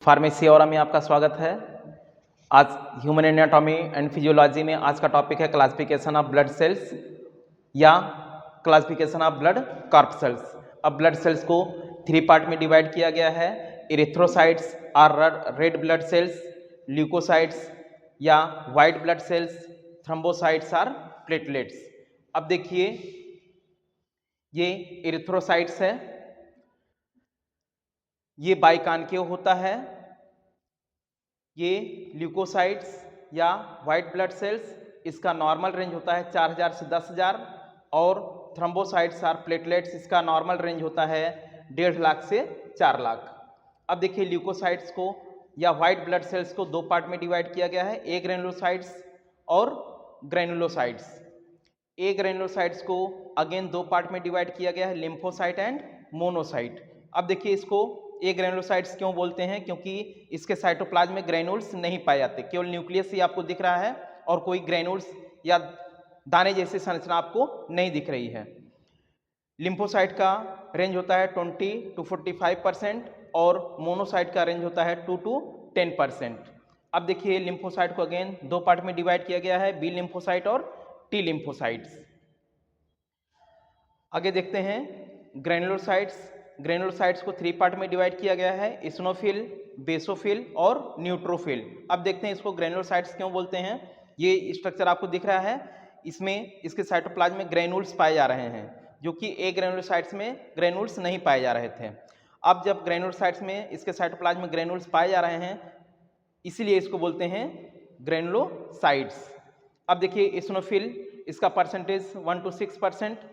Pharmacy और में आपका स्वागत है। आज ह्यूमन एनाटॉमी एंड फिजियोलॉजी में आज का टॉपिक है क्लासिफिकेशन ऑफ ब्लड सेल्स या क्लासिफिकेशन ऑफ ब्लड कार्पसेल्स। अब ब्लड सेल्स को 3 पार्ट में डिवाइड किया गया है। Erythrocytes are red blood cells, leukocytes या white blood cells, thrombocytes are platelets. अब देखिए ये इरिथ्रोसाइट्स है, ये बाइकानकेव होता है। ये ल्यूकोसाइट्स या वाइट ब्लड सेल्स, इसका नॉर्मल रेंज होता है 4000 से 10000 और थ्रोम्बोसाइट्स आर प्लेटलेट्स, इसका नॉर्मल रेंज होता है 1.5 लाख से 4 लाख। अब देखिए ल्यूकोसाइट्स को या वाइट ब्लड सेल्स को 2 पार्ट में डिवाइड किया गया है, ए ग्रेनुलोसाइट्स और ग्रेनुलोसाइट्स। ए ग्रेनुलोसाइट्स को अगेन 2 पार्ट में डिवाइड किया गया है, लिम्फोसाइट एंड मोनोसाइट। अब देखिए इसको ए ग्रेनुलोसाइट्स क्यों बोलते हैं, क्योंकि इसके साइटोप्लाज्म में ग्रेनुल्स नहीं पाए जाते, केवल न्यूक्लियस ही आपको दिख रहा है और कोई ग्रेनुल्स या दाने जैसी संरचना आपको नहीं दिख रही है। लिम्फोसाइट का रेंज होता है 20 to 45% और मोनोसाइट का रेंज होता है 2 to 10%। अब देखिए लिम्फोसाइट को अगेन 2 पार्ट में डिवाइड किया गया है, बी लिम्फोसाइट और टी लिम्फोसाइट्स। आगे देखते हैं ग्रेनुलोसाइट्स। ग्रेनुलोसाइट्स को 3 पार्ट में डिवाइड किया गया है, इस्नोफिल, बेसोफिल और न्यूट्रोफिल। अब देखते हैं इसको ग्रेनुलोसाइट्स क्यों बोलते हैं। ये स्ट्रक्चर आपको दिख रहा है, इसमें इसके साइटोप्लाज्म में ग्रेनुल्स पाए जा रहे हैं, जो कि ए ग्रेनुलोसाइट्स में ग्रेनुल्स नहीं पाए जा रहे थे। अब जब ग्रेनुलोसाइट्स में इसके साइटोप्लाज्म में ग्रेनुल्स पाए जा रहे हैं, इसीलिए इसको बोलते हैं ग्रेनुलोसाइट्स। अब देखिए इस्नोफिल, इसका परसेंटेज 1 to 6%,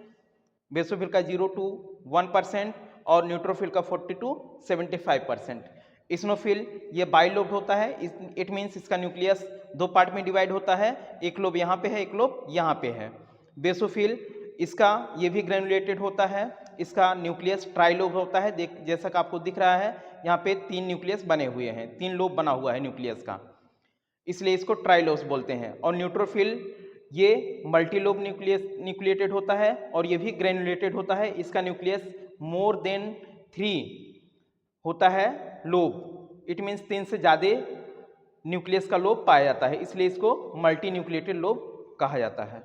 बेसोफिल का 0 to 1% और न्यूट्रोफिल का 40 to 75%। इस्नोफिल ये बाइलोब्ड होता है, इट मीन्स इसका न्यूक्लियस 2 पार्ट में डिवाइड होता है, एक लोब यहाँ पे है, एक लोब यहाँ पे है। बेसोफिल इसका ये भी ग्रेनुलेटेड होता है, इसका न्यूक्लियस ट्राइलोब होता है, जैसा कि आपको दिख रहा है यहाँ पे 3 न्यूक्लियस बने हुए हैं, 3 लोब बना हुआ है न्यूक्लियस का, इसलिए इसको ट्राइलोब्स बोलते हैं। और न्यूट्रोफिल ये मल्टीलोब न्यूक्लिएटेड होता है और ये भी ग्रेनुलेटेड होता है, इसका न्यूक्लियस मोर देन 3 होता है लोब, इट मीन्स 3 से ज़्यादा न्यूक्लियस का लोब पाया जाता है, इसलिए इसको मल्टी न्यूक्लिएटेड लोब कहा जाता है।